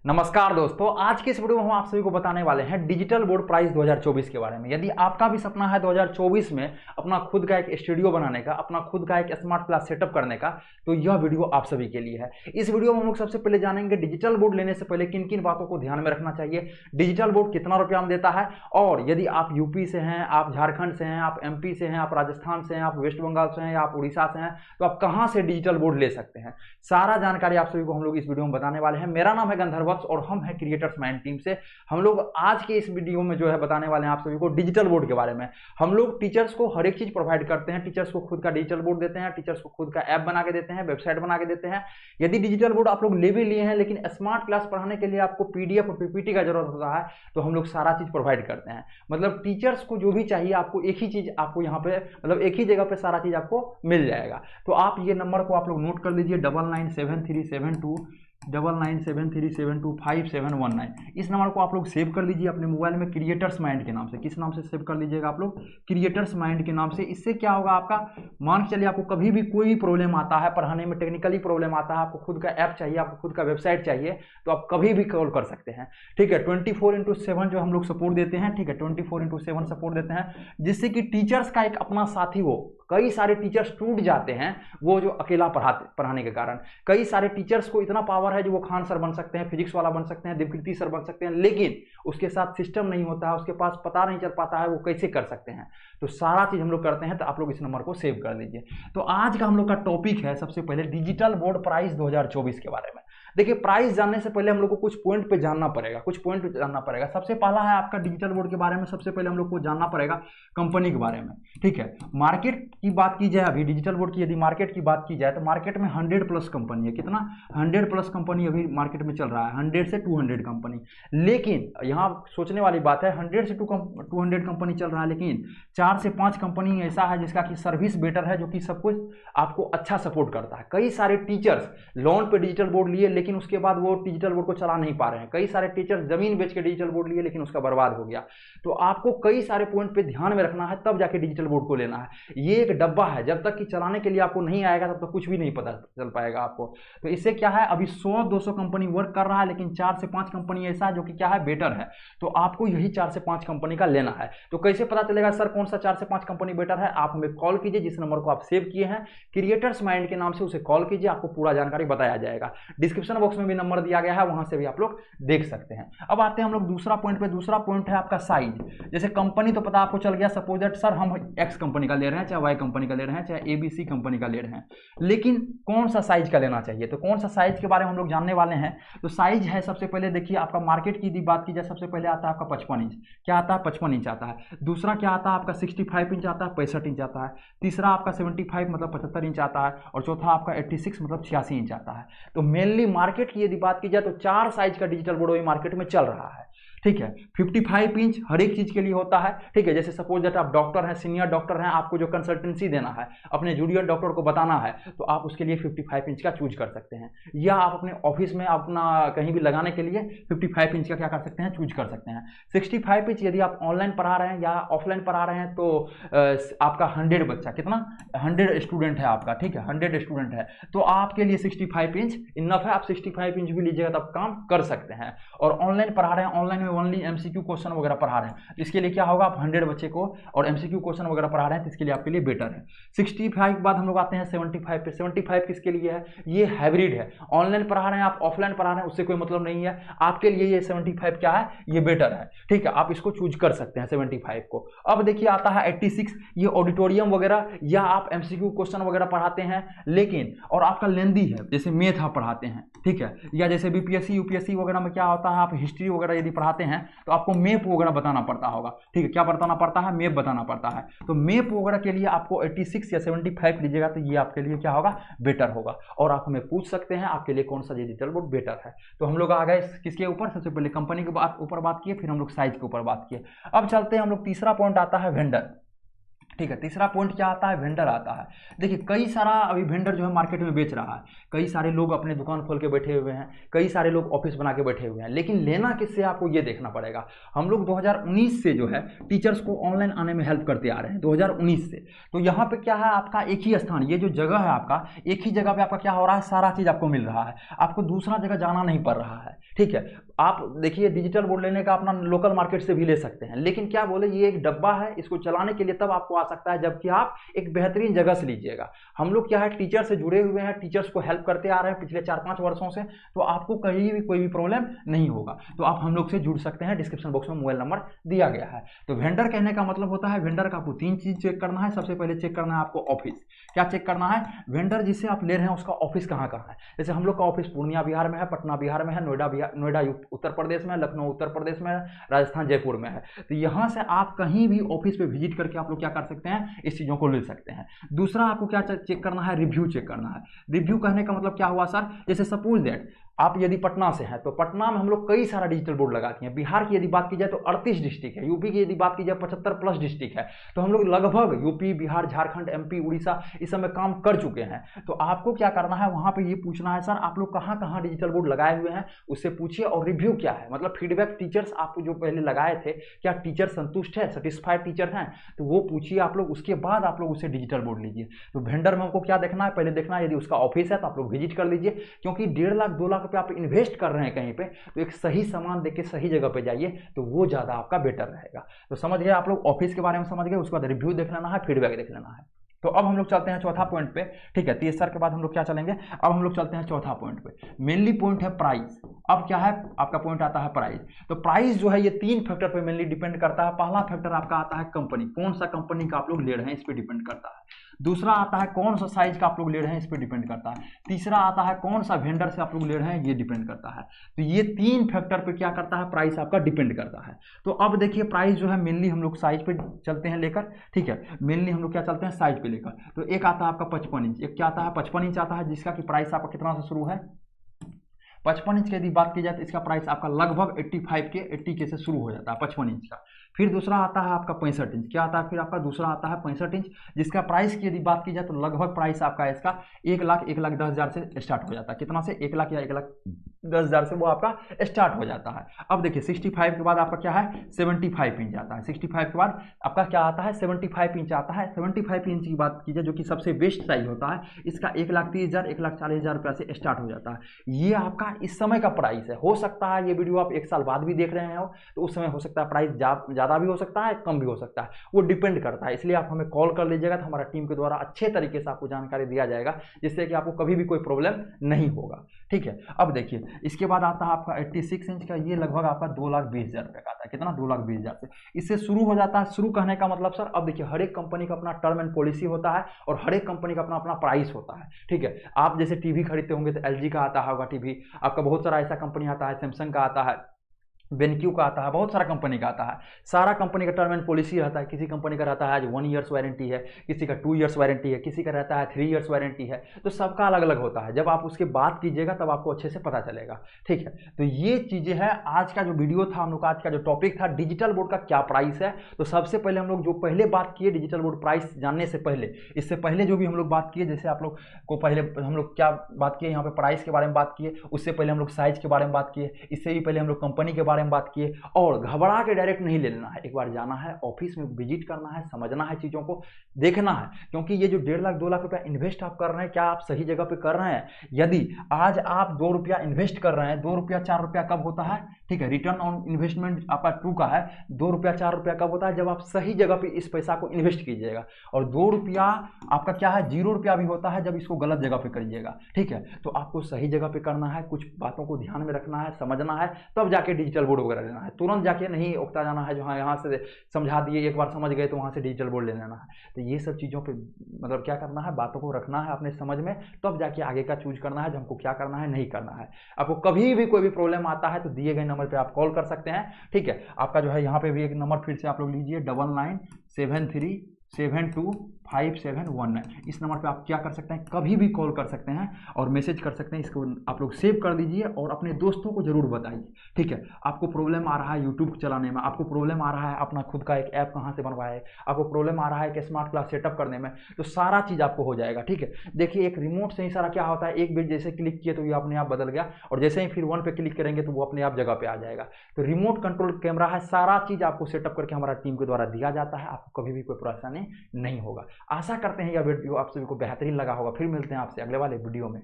नमस्कार दोस्तों, आज के इस वीडियो में हम आप सभी को बताने वाले हैं डिजिटल बोर्ड प्राइस 2024 के बारे में। यदि आपका भी सपना है 2024 में अपना खुद का एक स्टूडियो बनाने का, अपना खुद का एक स्मार्ट क्लास सेटअप करने का, तो यह वीडियो आप सभी के लिए है। इस वीडियो में हम लोग सबसे पहले जानेंगे डिजिटल बोर्ड लेने से पहले किन किन बातों को ध्यान में रखना चाहिए, डिजिटल बोर्ड कितना रुपया में देता है, और यदि आप यूपी से हैं, आप झारखंड से हैं, आप एमपी से हैं, आप राजस्थान से हैं, आप वेस्ट बंगाल से हैं या आप उड़ीसा से हैं, तो आप कहाँ से डिजिटल बोर्ड ले सकते हैं, सारा जानकारी आप सभी को हम लोग इस वीडियो में बताने वाले हैं। मेरा नाम है गंधर्व और हम हैं क्रिएटर्स माइंड टीम से। हम लोग आज के इस वीडियो में जो है बताने वाले हैं आप सभी को डिजिटल बोर्ड के बारे में। हम लोग टीचर्स को हर एक चीज प्रोवाइड करते हैं, टीचर्स को खुद का डिजिटल बोर्ड देते हैं, टीचर्स को खुद का ऐप बना के देते हैं, वेबसाइट बना के देते हैं। यदि डिजिटल बोर्ड आप लोग ले भी लिए हैं लेकिन स्मार्ट क्लास पढ़ाने के लिए आपको पीडीएफ और पीपीटी का जरूरत होता है, तो हम लोग सारा चीज प्रोवाइड करते हैं। मतलब टीचर्स को जो भी चाहिए आपको एक ही चीज आपको यहाँ पे मतलब एक ही जगह पे सारा चीज आपको मिल जाएगा। तो आप ये नंबर को आप लोग नोट कर लीजिए 9973725719। इस नंबर को आप लोग सेव कर लीजिए अपने मोबाइल में क्रिएटर्स माइंड के नाम से। किस नाम से सेव कर लीजिएगा आप लोग? क्रिएटर्स माइंड के नाम से। इससे क्या होगा, आपका मान के चलिए आपको कभी भी कोई भी प्रॉब्लम आता है पढ़ाने में, टेक्निकली प्रॉब्लम आता है, आपको खुद का ऐप चाहिए, आपको खुद का वेबसाइट चाहिए, तो आप कभी भी कॉल कर सकते हैं। ठीक है, 24/7 जो हम लोग सपोर्ट देते हैं। ठीक है, 24/7 सपोर्ट देते हैं, जिससे कि टीचर्स का एक अपना साथी हो। कई सारे टीचर्स टूट जाते हैं वो जो अकेला पढ़ाने के कारण। कई सारे टीचर्स को इतना पावर है जो वो खान सर बन सकते हैं, फिजिक्स वाला बन सकते हैं, देवकृति सर बन सकते हैं, लेकिन उसके साथ सिस्टम नहीं होता है, उसके पास पता नहीं चल पाता है वो कैसे कर सकते हैं। तो सारा चीज हम लोग करते हैं, तो आप लोग इस नंबर को सेव कर लीजिए। तो आज का हम लोग का टॉपिक है सबसे पहले डिजिटल बोर्ड प्राइस 2024 के बारे में। देखिए, प्राइस जानने से पहले हम लोग को कुछ पॉइंट पे जानना पड़ेगा, सबसे पहला है आपका डिजिटल बोर्ड के बारे में। सबसे पहले हम लोग को जानना पड़ेगा कंपनी के बारे में। ठीक है, मार्केट की बात की जाए, अभी डिजिटल बोर्ड की यदि मार्केट की बात की जाए तो मार्केट में 100+ कंपनी है। कितना? 100+ कंपनी अभी मार्केट में चल रहा है, 100 से 200 कंपनी। लेकिन यहाँ सोचने वाली बात है, 100 से 200 कंपनी चल रहा है, लेकिन 4 से 5 कंपनी ऐसा है जिसका कि सर्विस बेटर है, जो कि सब कुछ आपको अच्छा सपोर्ट करता है। कई सारे टीचर्स लोन पे डिजिटल बोर्ड लिए लेकिन उसके बाद वो डिजिटल बोर्ड को चला नहीं पा रहे हैं। कई सारे टीचर्स जमीन बेच के डिजिटल बोर्ड लिए लेकिन उसका बर्बाद हो गया। तो आपको कई सारे पॉइंट पे ध्यान में रखना है, तब जाके डिजिटल बोर्ड को लेना है। ये एक डब्बा है, जब तक कि चलाने के लिए आपको नहीं आएगा तब तक कुछ भी नहीं पता चल पाएगा आपको। तो इससे क्या है, अभी 100-200 कंपनी वर्क कर रहा है, लेकिन 4 से 5 कंपनी ऐसा है जो कि क्या है, बेटर है। तो आपको यही 4 से 5 कंपनी का लेना है। तो कैसे पता चलेगा सर कौन सा 4 से 5 कंपनी बेटर है? आप हमें कॉल कीजिए, जिस नंबर को आप सेव किए हैं क्रिएटर्स माइंड के नाम से, उसे कॉल कीजिए, आपको पूरा जानकारी बताया जाएगा। डिस्क्रिप्शन बॉक्स में भी नंबर दिया गया है, वहां से भी आप लोग देख सकते हैं। अब आते हैं हम लोग दूसरा पॉइंट पे। दूसरा पॉइंट है आपका साइज। जैसे कंपनी तो पता आपको चल गया, सपोज दैट सर हम एक्स कंपनी का ले रहे हैं, चाहे वाई कंपनी का ले रहे हैं, चाहे एबीसी कंपनी का ले रहे हैं, लेकिन कौन सा साइज का लेना चाहिए? तो कौन सा साइज के बारे में हम लोग जानने वाले हैं। तो साइज है सबसे पहले, देखिए आपका मार्केट की बात की जाए, सबसे पहले आता है आपका 55 इंच। क्या आता है? 55 इंच आता है। दूसरा क्या आता है आपका 65 इंच आता है, 65 इंच आता है। तीसरा आपका 75 मतलब 75 इंच आता है, और चौथा आपका 86 मतलब 86 इंच आता है। तो मेनली मार्केट की यदि बात की जाए तो 4 साइज का डिजिटल बोर्ड वही मार्केट में चल रहा है। ठीक है, 55 इंच हर एक चीज के लिए होता है। ठीक है, जैसे सपोज दैट आप डॉक्टर हैं, सीनियर डॉक्टर हैं, आपको जो कंसल्टेंसी देना है, अपने जूनियर डॉक्टर को बताना है, तो आप उसके लिए 55 इंच का चूज कर सकते हैं। या आप अपने ऑफिस में अपना कहीं भी लगाने के लिए 55 इंच का क्या कर सकते हैं, चूज कर सकते हैं। 65 इंच यदि आप ऑनलाइन पढ़ा रहे हैं या ऑफलाइन पढ़ा रहे हैं, तो आपका 100 बच्चा, कितना 100 स्टूडेंट है आपका, ठीक है 100 स्टूडेंट है, तो आपके लिए 65 इंच इनफ है। आप 65 इंच भी लीजिएगा तब काम कर सकते हैं। और ऑनलाइन पढ़ा रहे हैं, ऑनलाइन में ओनली एमसीक्यू क्वेश्चन वगैरह पढ़ा रहे हैं, इसके लिए क्या होगा, आप 100 बच्चे को और एमसीक्यू क्वेश्चन वगैरह पढ़ा रहे हैं, तो इसके लिए आपके लिए बेटर है। 65 के बाद हम लोग आते हैं 75 पे। 75 किसके लिए है? ये हाइब्रिड है, ऑनलाइन पढ़ा रहे हैं आप, ऑफलाइन पढ़ा रहे हैं, उससे कोई मतलब नहीं है, आपके लिए ये 75 क्या है, ये बेटर है। ठीक है, आप इसको चूज कर सकते हैं 75 को। अब देखिए आता है 86, ये ऑडिटोरियम वगैरह या आप एमसीक्यू क्वेश्चन वगैरह पढ़ाते हैं, लेकिन और आपका लेंदी है, जैसे मैथ आप पढ़ाते हैं, ठीक है, या जैसे बीपीएससी यूपीएससी वगैरह में क्या होता है, आप हिस्ट्री वगैरह यदि पढ़ाते हैं तो आपको मैप वगैरह बताना पड़ता होगा। ठीक है, क्या बताना पड़ता है, मैप बताना पड़ता है। तो मैप वगैरह के लिए आपको 86 या 75 लीजिएगा तो ये आपके लिए क्या होगा, बेटर होगा। और आप हमें पूछ सकते हैं आपके लिए कौन सा डिजिटल बोर्ड बेटर है। तो हम लोग आ गए किसके ऊपर, सबसे पहले कंपनी के ऊपर बात किए, फिर हम लोग साइज के ऊपर बात किए। अब चलते हैं हम लोग, तीसरा पॉइंट आता है वेंडर। ठीक है। तीसरा पॉइंट क्या आता है, वेंडर आता है। देखिए कई सारा अभी वेंडर जो है मार्केट में बेच रहा है, कई सारे लोग अपने दुकान खोल के बैठे हुए हैं, कई सारे लोग ऑफिस बना के बैठे हुए हैं, लेकिन लेना किससे आपको ये देखना पड़ेगा। हम लोग 2019 से जो है टीचर्स को ऑनलाइन आने में हेल्प करते आ रहे हैं, 2019 से। तो यहाँ पे क्या है, आपका एक ही स्थान, ये जो जगह है आपका, एक ही जगह पे आपका क्या हो रहा है, सारा चीज़ आपको मिल रहा है, आपको दूसरा जगह जाना नहीं पड़ रहा है। ठीक है, आप देखिए डिजिटल बोर्ड लेने का अपना लोकल मार्केट से भी ले सकते हैं, लेकिन क्या बोले ये एक डब्बा है, इसको चलाने के लिए तब आपको आ सकता है जबकि आप एक बेहतरीन जगह से लीजिएगा। हम लोग क्या है टीचर से जुड़े हुए हैं, टीचर्स को हेल्प करते आ रहे हैं पिछले 4-5 वर्षों से, तो आपको कहीं भी कोई भी प्रॉब्लम नहीं होगा। तो आप हम लोग से जुड़ सकते हैं, डिस्क्रिप्शन बॉक्स में मोबाइल नंबर दिया गया है। तो वेंडर कहने का मतलब होता है, वेंडर का आपको 3 चीज चेक करना है। सबसे पहले चेक करना है आपको ऑफिस, क्या चेक करना है, वेंडर जिससे आप ले रहे हैं उसका ऑफिस कहाँ कहाँ है। जैसे हम लोग का ऑफिस पूर्णिया बिहार में है, पटना बिहार में है, नोएडा उत्तर प्रदेश में, लखनऊ उत्तर प्रदेश में है, राजस्थान जयपुर में है। तो यहाँ से आप कहीं भी ऑफिस पे विजिट करके आप लोग क्या कर सकते हैं, इस चीज़ों को ले सकते हैं। दूसरा आपको क्या चेक करना है, रिव्यू चेक करना है। रिव्यू कहने का मतलब क्या हुआ सर, जैसे सपोज दैट आप यदि पटना से हैं तो पटना में हम लोग कई सारा डिजिटल बोर्ड लगाते हैं। बिहार की यदि बात की जाए तो 38 डिस्ट्रिक्ट है, यूपी की यदि बात की जाए 75+ डिस्ट्रिक्ट है। तो हम लोग लगभग यूपी, बिहार, झारखंड, एमपी, उड़ीसा इस समय काम कर चुके हैं। तो आपको क्या करना है, वहाँ पे ये पूछना है सर आप लोग कहाँ कहाँ डिजिटल बोर्ड लगाए हुए हैं, उससे पूछिए। और रिव्यू क्या है, मतलब फीडबैक, टीचर्स आपको जो पहले लगाए थे क्या टीचर संतुष्ट है, सेटिस्फाइड टीचर हैं, तो वो पूछिए आप लोग। उसके बाद आप लोग उससे डिजिटल बोर्ड लीजिए। तो वेंडर में हमको क्या देखना है, पहले देखना है यदि उसका ऑफिस है तो आप लोग विजिट कर लीजिए, क्योंकि 1.5 लाख 2 लाख रुपये आप इन्वेस्ट कर रहे हैं कहीं पे, तो एक सही सामान देख के सही जगह पे जाइए, तो वो ज़्यादा आपका बेटर रहेगा। तो समझ गए आप लोग, ऑफिस के बारे में समझ गए, उसके बाद रिव्यू देख लेना है, फीडबैक देख लेना है। तो अब हम लोग चलते हैं चौथा पॉइंट पे। ठीक है, तीसरा के बाद हम लोग क्या चलेंगे, अब हम लोग चलते हैं चौथा पॉइंट पे। मेनली पॉइंट है प्राइस। अब क्या है आपका पॉइंट आता है प्राइस। तो प्राइस जो है ये 3 फैक्टर पे मेनली डिपेंड करता है। पहला फैक्टर आपका आता है कंपनी, कौन सा कंपनी का आप लोग ले रहे हैं इस पे डिपेंड करता है। दूसरा आता है कौन सा साइज का आप लोग ले रहे हैं, इस पे डिपेंड करता है। तीसरा आता है कौन सा वेंडर से आप लोग ले रहे हैं, ये डिपेंड करता है। तो ये 3 फैक्टर पे क्या करता है, प्राइस आपका डिपेंड करता है। तो अब देखिए प्राइस जो है मेनली हम लोग साइज पे चलते हैं लेकर। ठीक है, मेनली हम लोग क्या चलते हैं, साइज पे लेकर। तो एक आता है आपका 55 इंच, एक क्या आता है 55 इंच आता है, जिसका कि प्राइस आपका कितना से शुरू है, 55 इंच की यदि बात की जाए तो इसका प्राइस आपका लगभग 80 के से शुरू हो जाता है 55 इंच का। फिर दूसरा आता है आपका 65 इंच, क्या आता है फिर आपका दूसरा आता है 65 इंच, जिसका प्राइस की यदि बात की जाए तो लगभग प्राइस आपका इसका 1,10,000 से स्टार्ट हो जाता है। कितना से, 1 लाख या 1,10,000 से वो आपका स्टार्ट हो जाता है। अब देखिए 65 के बाद आपका क्या है, 75 इंच आता है। 65 के बाद आपका क्या आता है, 75 इंच आता है। 75 इंच की बात की जाए जो कि सबसे बेस्ट साइज होता है, इसका 1,30,000 1,40,000 रुपये से स्टार्ट हो जाता है। ये आपका इस समय का प्राइस है। हो सकता है ये वीडियो आप 1 साल बाद भी देख रहे हो तो उस समय हो सकता है प्राइस ज़्यादा भी हो सकता है, कम भी हो सकता है, वो डिपेंड करता है। इसलिए आप हमें कॉल कर लीजिएगा तो हमारा टीम के द्वारा अच्छे तरीके से आपको जानकारी दिया जाएगा, जिससे कि आपको कभी भी कोई प्रॉब्लम नहीं होगा। ठीक है, अब देखिए इसके बाद आता है आपका 86 इंच का, ये लगभग आपका 2,20,000 रुपये का आता है। कितना, 2,20,000 से इससे शुरू हो जाता है। शुरू कहने का मतलब सर, अब देखिए हर एक कंपनी का अपना टर्म एंड पॉलिसी होता है और हर एक कंपनी का अपना अपना प्राइस होता है। ठीक है, आप जैसे टीवी खरीदते होंगे तो LG का आता होगा टीवी, आपका बहुत सारा ऐसा कंपनी आता है, सैमसंग का आता है, बेनक्यू का आता है, बहुत सारा कंपनी का आता है। सारा कंपनी का टर्म एंड पॉलिसी रहता है। किसी कंपनी का रहता है आज 1 ईयर्स वारंटी है, किसी का 2 ईयर्स वारंटी है, किसी का रहता है 3 ईयर्स वारंटी है। तो सबका अलग अलग होता है। जब आप उसके बात कीजिएगा तब आपको अच्छे से पता चलेगा। ठीक है, तो ये चीज़ें हैं। आज का जो वीडियो था, हम लोग का आज का जो टॉपिक था, डिजिटल बोर्ड का क्या प्राइस है। तो सबसे पहले हम लोग जो पहले बात किए डिजिटल बोर्ड प्राइस जानने से पहले, इससे पहले जो भी हम लोग बात किए, जैसे आप लोग को पहले हम लोग क्या बात किए, यहाँ पे प्राइस के बारे में बात किए, उससे पहले हम लोग साइज के बारे में बात किए, इससे भी पहले हम लोग कंपनी के बारे में बात किए। और घबरा के डायरेक्ट नहीं ले लेना है, एक बार जाना है ऑफिस में, विजिट करना है, समझना है, चीज़ों को देखना है। क्योंकि ये जो 1.5 लाख 2 लाख रुपया इन्वेस्ट आप कर रहे हैं, क्या आप सही जगह पे कर रहे हैं। यदि आज आप 2 रुपया इन्वेस्ट कर रहे हैं, 2 रुपया 4 रुपया कब होता है, ठीक है, रिटर्न ऑन इन्वेस्टमेंट आपका 2 का है। 2 रुपया 4 रुपया कब होता है, जब आप सही जगह पे इस पैसा को इन्वेस्ट कीजिएगा। और 2 रुपया आपका क्या है, 0 रुपया भी होता है जब इसको गलत जगह पे करिएगा। ठीक है, तो आपको सही जगह पे करना है, कुछ बातों को ध्यान में रखना है, समझना है, तब जाके डिजिटल बोर्ड वगैरह लेना है। तुरंत जाके नहीं उगता जाना है, जो हाँ यहाँ से समझा दिए, एक बार समझ गए तो वहाँ से डिजिटल बोर्ड ले लेना है। तो ये सब चीज़ों पे मतलब क्या करना है, बातों को रखना है अपने समझ में, तब जाके आगे का चूज करना है जो हमको क्या करना है, नहीं करना है। आपको कभी भी कोई भी प्रॉब्लम आता है तो दिए गए नंबर पर आप कॉल कर सकते हैं। ठीक है, आपका जो है यहाँ पे भी एक नंबर फिर से आप लोग लीजिए, 997372 5719। इस नंबर पे आप क्या कर सकते हैं, कभी भी कॉल कर सकते हैं और मैसेज कर सकते हैं। इसको आप लोग सेव कर लीजिए और अपने दोस्तों को जरूर बताइए, ठीक है। आपको प्रॉब्लम आ रहा है यूट्यूब चलाने में, आपको प्रॉब्लम आ रहा है अपना खुद का एक ऐप कहाँ से बनवाए, आपको प्रॉब्लम आ रहा है कि स्मार्ट क्लास सेटअप करने में, तो सारा चीज़ आपको हो जाएगा, ठीक है। देखिए एक रिमोट से ही सारा क्या होता है, एक बार जैसे क्लिक किए तो ये अपने आप बदल गया, और जैसे ही फिर वन पे क्लिक करेंगे तो वो अपने आप जगह पे आ जाएगा। तो रिमोट कंट्रोल कैमरा है, सारा चीज़ आपको सेटअप करके हमारा टीम के द्वारा दिया जाता है, आपको कभी भी कोई परेशानी नहीं होगा। आशा करते हैं यह वीडियो आप सभी को बेहतरीन लगा होगा। फिर मिलते हैं आपसे अगले वाले वीडियो में।